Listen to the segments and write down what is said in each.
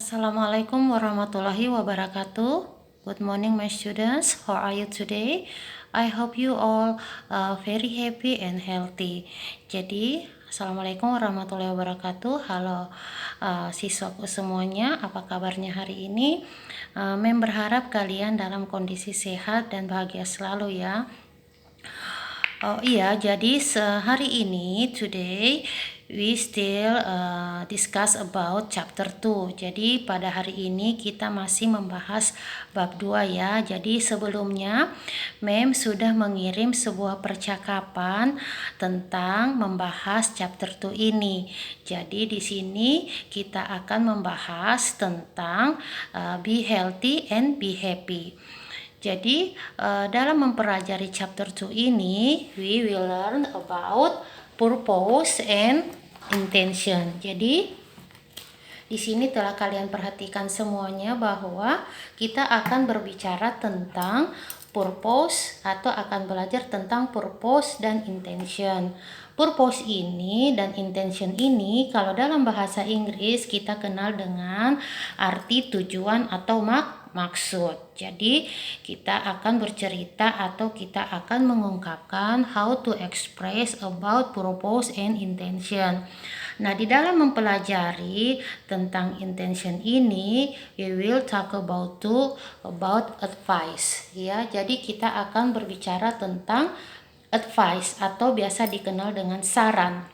Assalamualaikum warahmatullahi wabarakatuh. Good morning, my students. How are you today? I hope you all very happy and healthy. Jadi, Assalamualaikum warahmatullahi wabarakatuh. Halo siswaku semuanya, apa kabarnya hari ini? Mem berharap kalian dalam kondisi sehat dan bahagia selalu ya. Oh iya, jadi hari ini today we still discuss about chapter 2. Jadi pada hari ini kita masih membahas bab 2 ya. Jadi sebelumnya Mem sudah mengirim sebuah percakapan tentang membahas chapter 2 ini. Jadi di sini kita akan membahas tentang be healthy and be happy. Jadi dalam mempelajari chapter 2 ini we will learn about purpose and intention. Jadi di sini telah kalian perhatikan semuanya bahwa kita akan berbicara tentang purpose atau akan belajar tentang purpose dan intention. Purpose ini dan intention ini kalau dalam bahasa Inggris kita kenal dengan arti tujuan atau maksud. Jadi kita akan bercerita atau kita akan mengungkapkan how to express about purpose and intention. Nah, di dalam mempelajari tentang intention ini, we will talk about advice ya. Jadi kita akan berbicara tentang advice atau biasa dikenal dengan saran.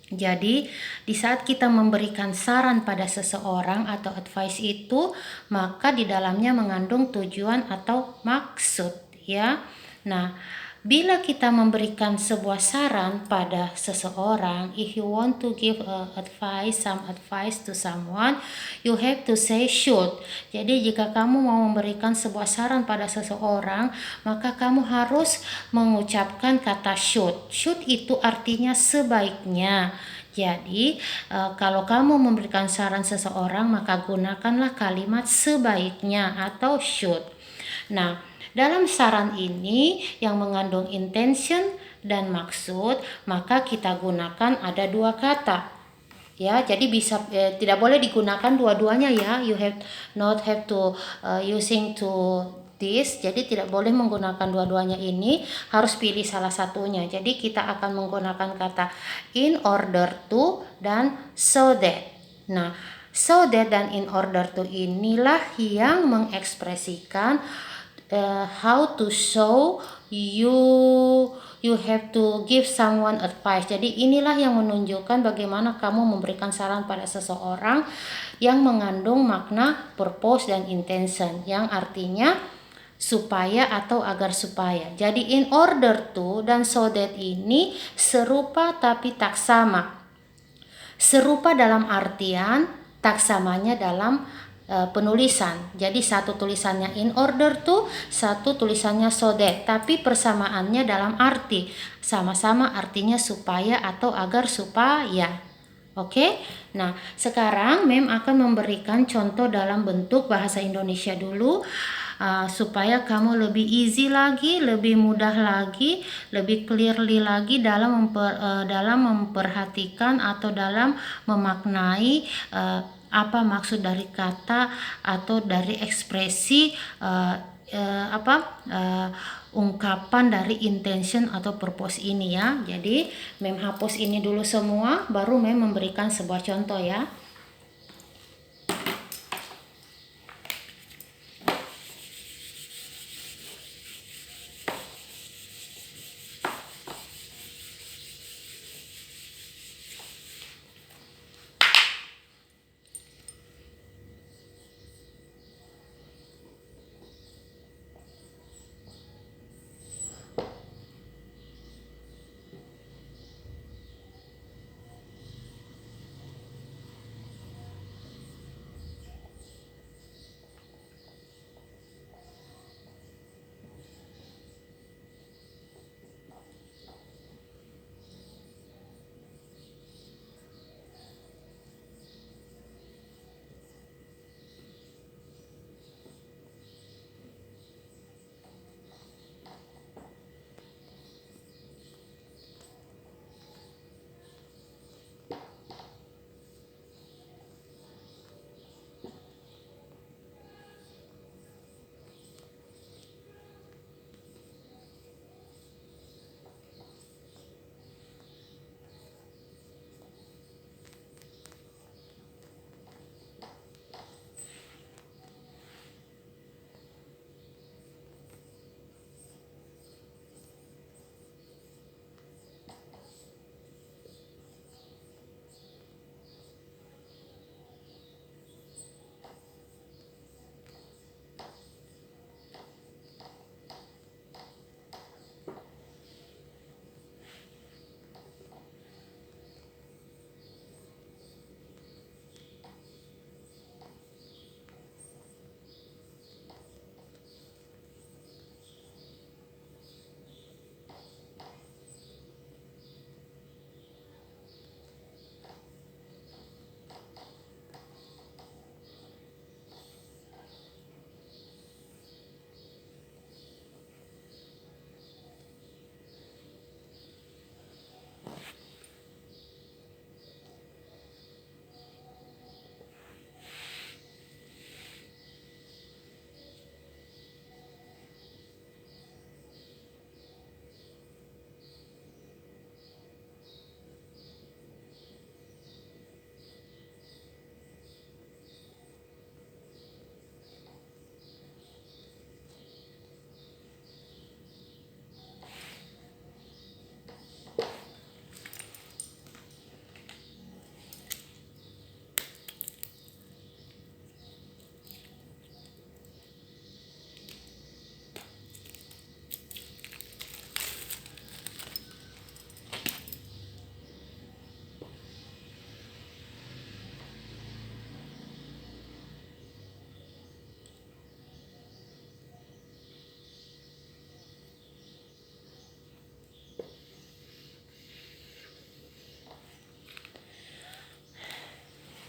Jadi, di saat kita memberikan saran pada seseorang atau advice itu, maka di dalamnya mengandung tujuan atau maksud ya. Nah, bila kita memberikan sebuah saran pada seseorang, if you want to give some advice to someone, you have to say should. Jadi jika kamu mau memberikan sebuah saran pada seseorang, maka kamu harus mengucapkan kata should. Should itu artinya sebaiknya. Jadi kalau kamu memberikan saran seseorang, maka gunakanlah kalimat sebaiknya atau should. Nah, dalam saran ini yang mengandung intention dan maksud, maka kita gunakan ada dua kata. Ya, jadi bisa tidak boleh digunakan dua-duanya ya. You not have to using to this. Jadi tidak boleh menggunakan dua-duanya ini, harus pilih salah satunya. Jadi kita akan menggunakan kata in order to dan so that. Nah, so that dan in order to inilah yang mengekspresikan how to show you have to give someone advice. Jadi inilah yang menunjukkan bagaimana kamu memberikan saran pada seseorang yang mengandung makna purpose dan intention, yang artinya supaya atau agar supaya. Jadi in order to dan so that ini serupa tapi tak sama. Serupa dalam artian, tak samanya dalam penulisan. Jadi satu tulisannya in order to, satu tulisannya so that, tapi persamaannya dalam arti sama-sama artinya supaya atau agar supaya. Oke. Nah, sekarang Mem akan memberikan contoh dalam bentuk bahasa Indonesia dulu supaya kamu lebih easy lagi, lebih mudah lagi, lebih clearly lagi dalam memperhatikan atau dalam memaknai apa maksud dari kata atau dari ekspresi ungkapan dari intention atau purpose ini ya. Jadi Mem hapus ini dulu semua, baru Mem memberikan sebuah contoh ya.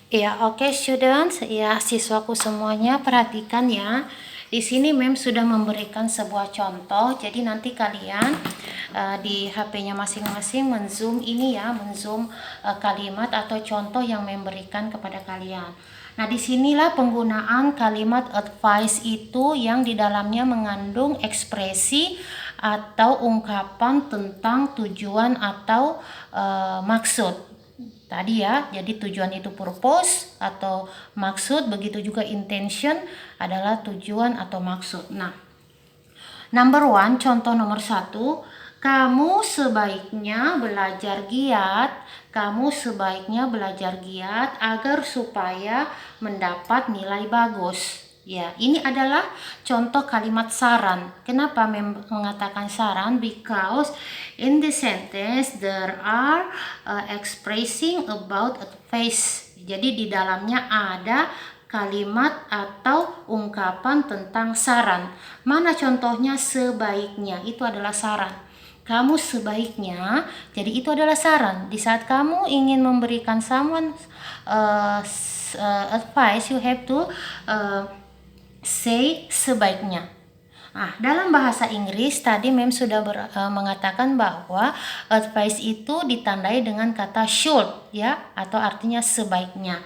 Ya, oke students, ya siswaku semuanya perhatikan ya. Di sini Mem sudah memberikan sebuah contoh. Jadi nanti kalian di HP-nya masing-masing men-zoom ini ya, men-zoom kalimat atau contoh yang Mem berikan kepada kalian. Nah, disinilah penggunaan kalimat advice itu yang di dalamnya mengandung ekspresi atau ungkapan tentang tujuan atau maksud. Tadi ya, jadi tujuan itu purpose atau maksud, begitu juga intention adalah tujuan atau maksud. Nah, number one, contoh nomor 1, kamu sebaiknya belajar giat, kamu sebaiknya belajar giat agar supaya mendapat nilai bagus. Ya, ini adalah contoh kalimat saran. Kenapa mengatakan saran? Because in the sentence there are expressing about advice. Jadi di dalamnya ada kalimat atau ungkapan tentang saran. Mana contohnya? Sebaiknya, itu adalah saran. Kamu sebaiknya, jadi itu adalah saran. Di saat kamu ingin memberikan someone advice, you have to say sebaiknya. Nah, dalam bahasa Inggris tadi Mem sudah mengatakan bahwa advice itu ditandai dengan kata should ya, atau artinya sebaiknya.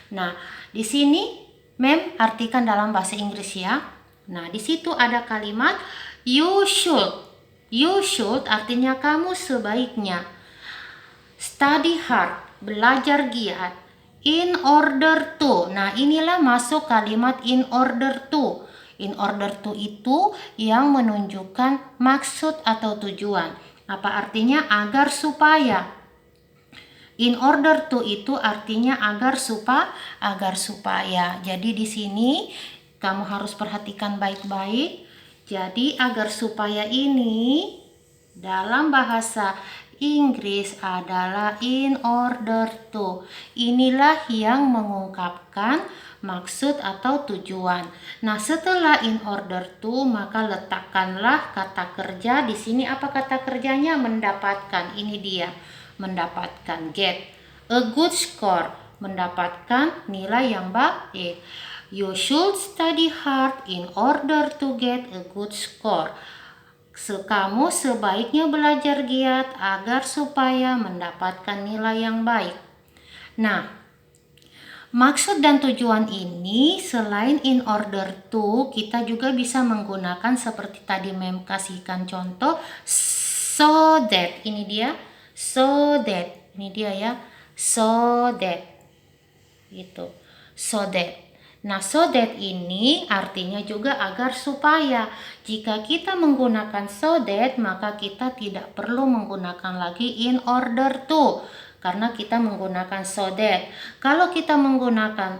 Nah, di sini Mem artikan dalam bahasa Inggris ya. Nah, di situ ada kalimat you should. You should artinya kamu sebaiknya. Study hard, belajar giat. In order to. Nah, inilah masuk kalimat in order to. In order to itu yang menunjukkan maksud atau tujuan. Apa artinya? Agar supaya. In order to itu artinya agar supaya. Jadi di sini kamu harus perhatikan baik-baik. Jadi agar supaya ini dalam bahasa Inggris adalah in order to. Inilah yang mengungkapkan maksud atau tujuan. Nah, setelah in order to, maka letakkanlah kata kerja di sini. Apa kata kerjanya? Mendapatkan. Ini dia. Mendapatkan, get a good score, mendapatkan nilai yang baik. You should study hard in order to get a good score. Kamu sebaiknya belajar giat agar supaya mendapatkan nilai yang baik. Nah, maksud dan tujuan ini selain in order to, kita juga bisa menggunakan seperti tadi Mem kasihkan contoh so that. Ini dia, so that. Ini dia ya, so that. Gitu. So that. Nah, so that ini artinya juga agar supaya. Jika kita menggunakan so that, maka kita tidak perlu menggunakan lagi in order to, karena kita menggunakan so that. Kalau kita menggunakan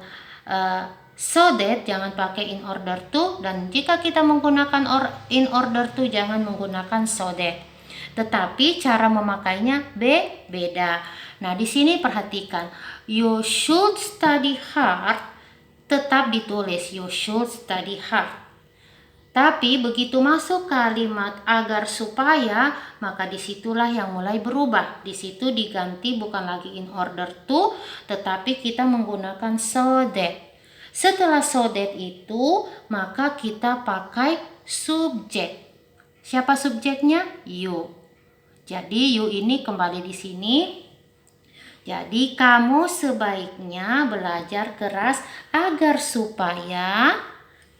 so that, jangan pakai in order to, dan jika kita menggunakan in order to, jangan menggunakan so that. Tetapi cara memakainya beda. Nah, di sini perhatikan, you should study hard. Tetap ditulis you should study hard. Tapi begitu masuk kalimat agar supaya, maka disitulah yang mulai berubah. Di situ diganti bukan lagi in order to, tetapi kita menggunakan so that. Setelah so that itu, maka kita pakai subjek. Siapa subjeknya? You. Jadi you ini kembali di sini. Jadi kamu sebaiknya belajar keras agar supaya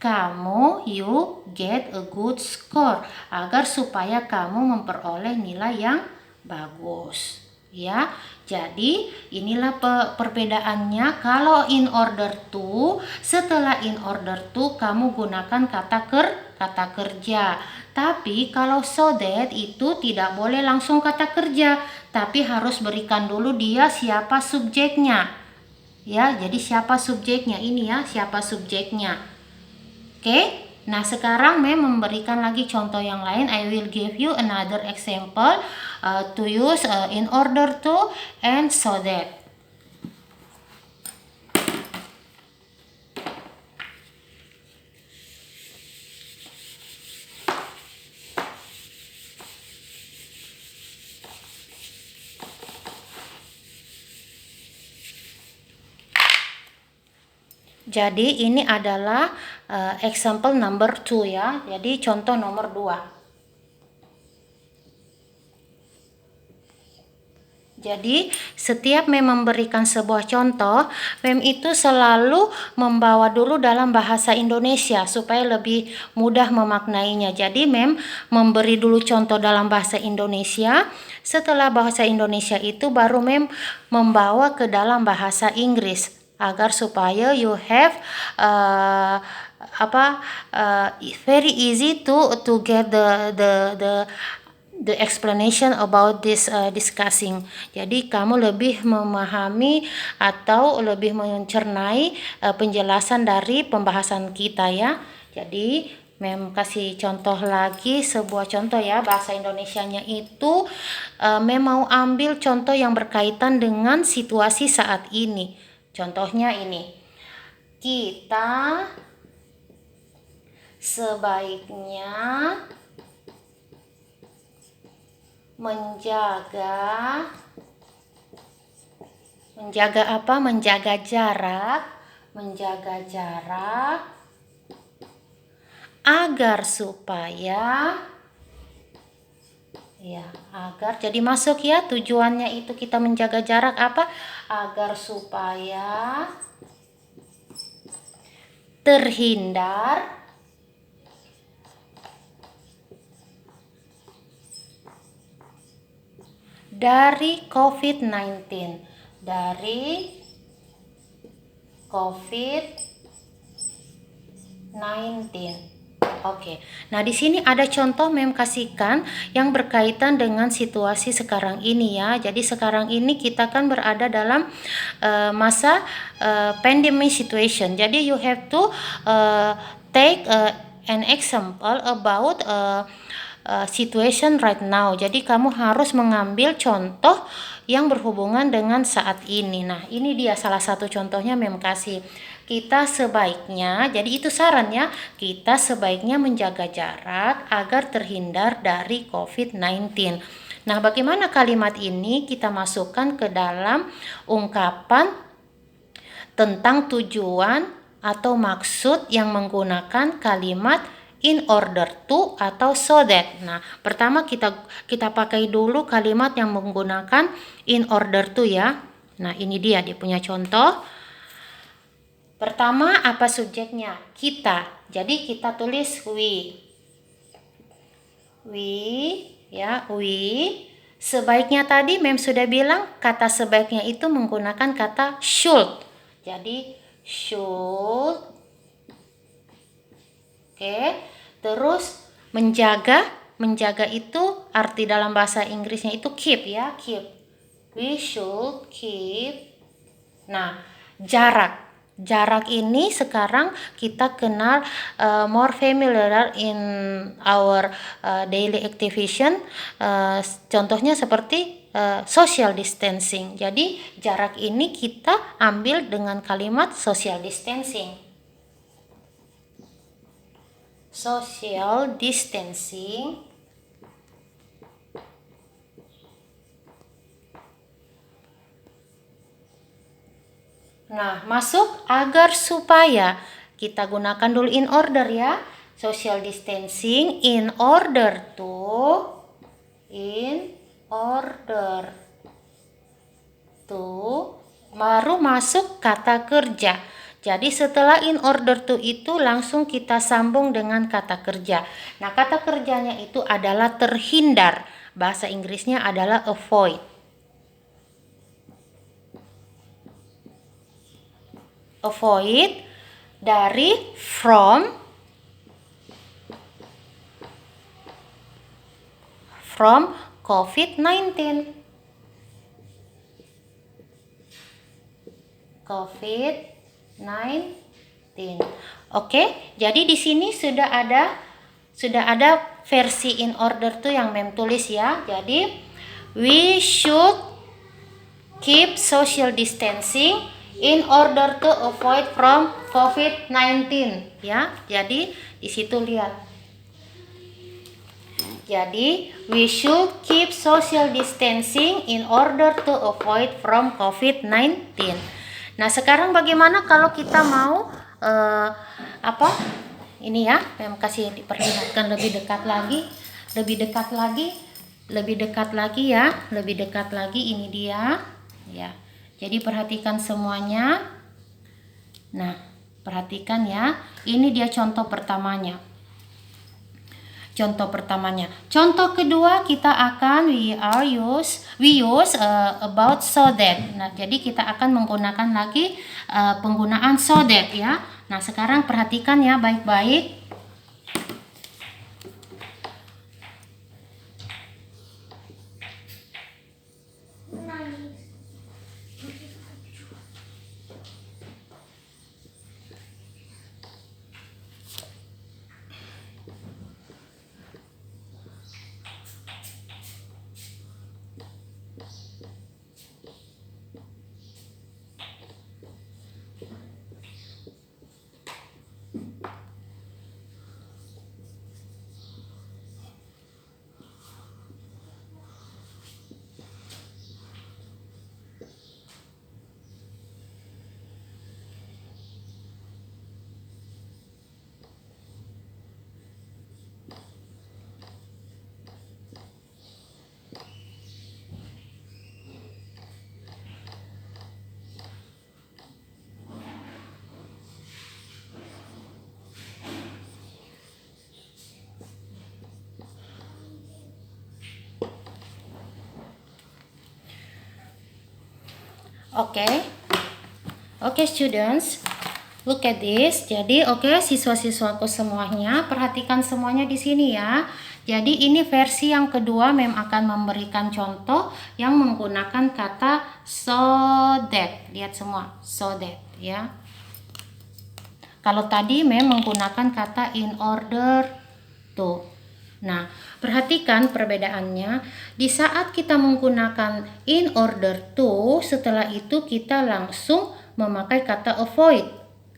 kamu you get a good score, agar supaya kamu memperoleh nilai yang bagus. Ya, jadi inilah perbedaannya. Kalau in order to, setelah in order to kamu gunakan kata kerja. Tapi kalau so that itu tidak boleh langsung kata kerja, tapi harus berikan dulu dia siapa subjeknya. Ya, jadi siapa subjeknya ini ya, siapa subjeknya. Oke? Nah, sekarang Mem memberikan lagi contoh yang lain. I will give you another example to use in order to and so that. Jadi ini adalah example number 2 ya. Jadi contoh nomor 2. Jadi setiap mem memberikan sebuah contoh, mem itu selalu membawa dulu dalam bahasa Indonesia supaya lebih mudah memaknainya. Jadi mem memberi dulu contoh dalam bahasa Indonesia, setelah bahasa Indonesia itu baru mem membawa ke dalam bahasa Inggris agar supaya you have very easy to get the explanation about this discussing. Jadi kamu lebih memahami atau lebih mencernai penjelasan dari pembahasan kita ya. Jadi mem kasih contoh lagi, sebuah contoh ya, bahasa Indonesianya itu mem mau ambil contoh yang berkaitan dengan situasi saat ini. Contohnya ini, kita sebaiknya menjaga apa? Menjaga jarak agar supaya jadi masuk ya, tujuannya itu kita menjaga jarak apa? Agar supaya terhindar dari COVID-19. Oke. Nah, di sini ada contoh mem kasihkan yang berkaitan dengan situasi sekarang ini ya. Jadi sekarang ini kita kan berada dalam masa pandemic situation. Jadi you have to take an example about situation right now. Jadi kamu harus mengambil contoh yang berhubungan dengan saat ini. Nah, ini dia salah satu contohnya mem kasih. Kita sebaiknya, jadi itu saran ya, kita sebaiknya menjaga jarak agar terhindar dari COVID-19. Nah, bagaimana kalimat ini kita masukkan ke dalam ungkapan tentang tujuan atau maksud yang menggunakan kalimat in order to atau so that. Nah, pertama kita pakai dulu kalimat yang menggunakan in order to ya. Nah, ini dia punya contoh. Pertama, apa subjeknya? Kita. Jadi kita tulis we ya, we. Sebaiknya tadi mem sudah bilang kata sebaiknya itu menggunakan kata should. Jadi should. Oke. Terus menjaga itu arti dalam bahasa Inggrisnya itu keep ya, keep. We should keep. Nah, jarak ini sekarang kita kenal more familiar in our daily activation. Contohnya seperti social distancing. Jadi jarak ini kita ambil dengan kalimat social distancing. Social distancing. Nah, masuk agar supaya. Kita gunakan dulu in order ya. Social distancing in order to baru masuk kata kerja. Jadi setelah in order to itu langsung kita sambung dengan kata kerja. Nah, kata kerjanya itu adalah terhindar. Bahasa Inggrisnya adalah avoid. Avoid dari from COVID-19. Oke, jadi di sini sudah ada versi in order to yang mem tulis ya. Jadi we should keep social distancing in order to avoid from COVID-19 ya. Jadi di situ lihat. Jadi we should keep social distancing in order to avoid from COVID-19. Nah, sekarang bagaimana kalau kita mau apa ini ya, Mem kasih diperlihatkan lebih dekat lagi, lebih dekat lagi, lebih dekat lagi ya, lebih dekat lagi. Ini dia ya. Jadi perhatikan semuanya. Nah, perhatikan ya, ini dia contoh pertamanya. Contoh pertamanya. Contoh kedua kita akan we use about so that. Nah, jadi kita akan menggunakan lagi penggunaan so that ya. Nah, sekarang perhatikan ya baik-baik. Oke, students, look at this. Jadi siswa-siswaku semuanya, perhatikan semuanya di sini ya. Jadi ini versi yang kedua, Mem akan memberikan contoh yang menggunakan kata so that. Lihat semua, so that ya. Kalau tadi Mem menggunakan kata in order to. Nah, perhatikan perbedaannya. Di saat kita menggunakan in order to, setelah itu kita langsung memakai kata avoid.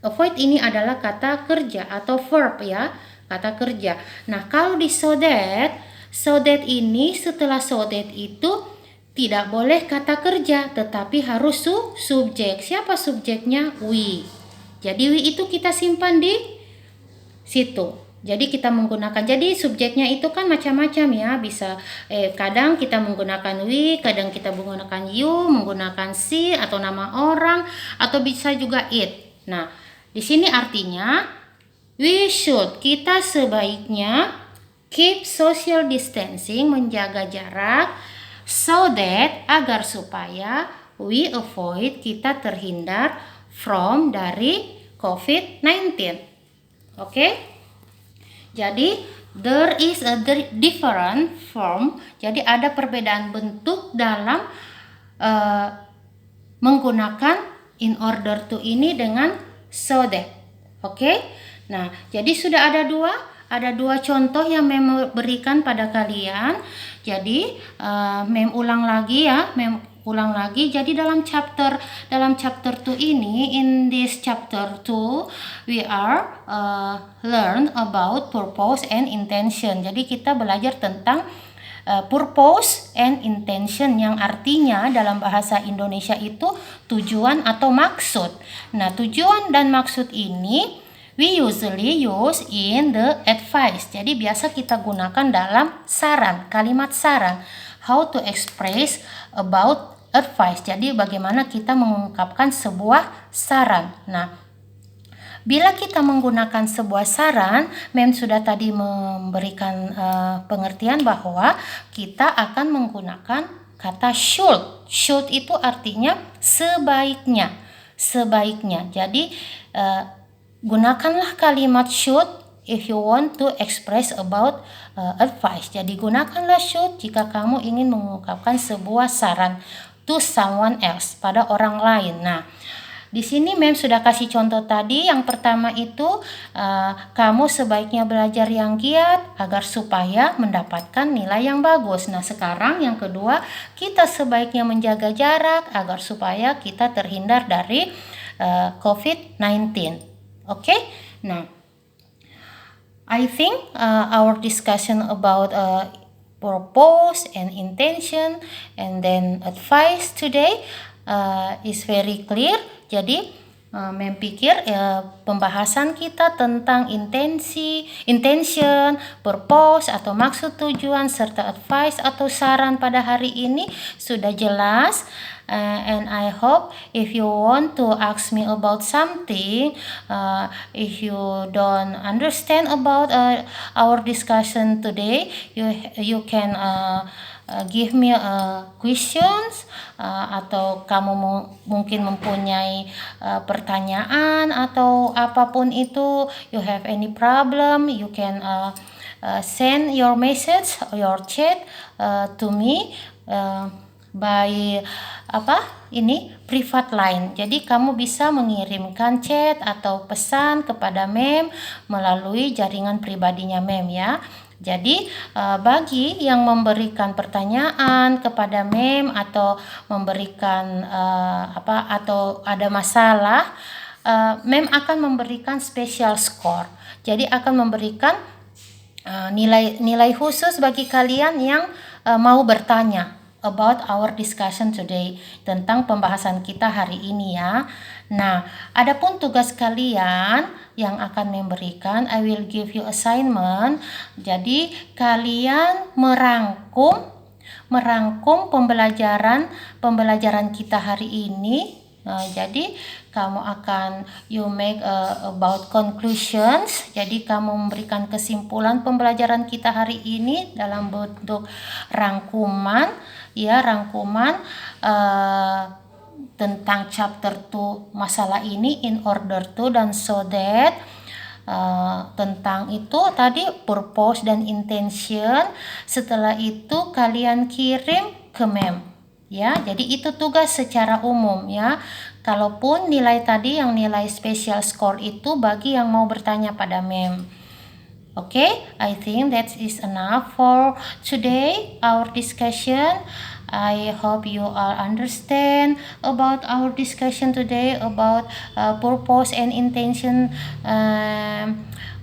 Avoid ini adalah kata kerja atau verb ya, kata kerja. Nah, kalau di so that ini setelah so that itu tidak boleh kata kerja, tetapi harus subjek. Siapa subjeknya? We. Jadi we itu kita simpan di situ. Jadi kita menggunakan, jadi subjeknya itu kan macam-macam ya, bisa kadang kita menggunakan we, kadang kita menggunakan you, menggunakan she atau nama orang, atau bisa juga it. Nah, di sini artinya we should, kita sebaiknya keep social distancing, menjaga jarak, so that, agar supaya we avoid, kita terhindar from, dari COVID-19. Oke? Jadi there is a different form. Jadi ada perbedaan bentuk dalam menggunakan in order to ini dengan so that. Oke? Nah, jadi sudah ada dua contoh yang Mem berikan pada kalian. Jadi Mem ulang lagi ya, ulang lagi. Jadi dalam chapter 2 ini, in this chapter 2 we are learn about purpose and intention. Jadi kita belajar tentang purpose and intention, yang artinya dalam bahasa Indonesia itu tujuan atau maksud. Nah, tujuan dan maksud ini we usually use in the advice. Jadi biasa kita gunakan dalam saran, kalimat saran. How to express about advice. Jadi bagaimana kita mengungkapkan sebuah saran. Nah, bila kita menggunakan sebuah saran, Mem sudah tadi memberikan pengertian bahwa kita akan menggunakan kata should. Should itu artinya sebaiknya. Sebaiknya. Jadi gunakanlah kalimat should if you want to express about advice. Jadi gunakanlah should jika kamu ingin mengungkapkan sebuah saran to someone else, pada orang lain. Nah, di sini Mem sudah kasih contoh tadi. Yang pertama itu kamu sebaiknya belajar yang giat agar supaya mendapatkan nilai yang bagus. Nah, sekarang yang kedua, kita sebaiknya menjaga jarak agar supaya kita terhindar dari COVID-19. Oke? Nah, I think our discussion about purpose and intention and then advice today is very clear. Jadi Mem pikir pembahasan kita tentang intention, purpose atau maksud tujuan serta advice atau saran pada hari ini sudah jelas. And I hope if you want to ask me about something, if you don't understand about our discussion today, you can give me questions, atau kamu mungkin mempunyai pertanyaan atau apapun itu, you have any problem, you can send your message, your chat to me by private line. Jadi kamu bisa mengirimkan chat atau pesan kepada Mem melalui jaringan pribadinya Mem ya. Jadi bagi yang memberikan pertanyaan kepada Mem atau memberikan atau ada masalah, Mem akan memberikan special score. Jadi akan memberikan nilai khusus bagi kalian yang mau bertanya about our discussion today, tentang pembahasan kita hari ini ya. Nah, adapun tugas kalian yang akan memberikan, I will give you assignment. Jadi kalian merangkum pembelajaran kita hari ini. Jadi kamu akan you make about conclusions. Jadi kamu memberikan kesimpulan pembelajaran kita hari ini dalam bentuk rangkuman tentang chapter 2 masalah ini, in order to dan so that. Tentang itu tadi purpose dan intention. Setelah itu kalian kirim ke Mem ya. Jadi itu tugas secara umum ya. Kalaupun nilai tadi yang nilai special score itu bagi yang mau bertanya pada Mem. Okay, I think that is enough for today our discussion. I hope you all understand about our discussion today about purpose and intention,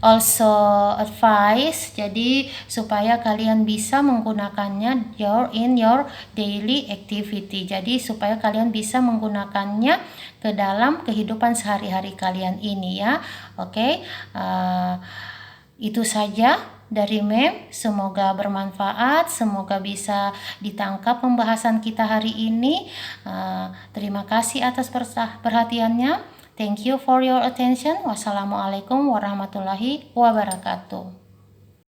also advice. Jadi supaya kalian bisa menggunakannya in your daily activity. Jadi supaya kalian bisa menggunakannya ke dalam kehidupan sehari-hari kalian ini ya. Oke. Itu saja dari Mem. Semoga bermanfaat, semoga bisa ditangkap pembahasan kita hari ini. Terima kasih atas perhatiannya. Thank you for your attention. Wassalamualaikum warahmatullahi wabarakatuh.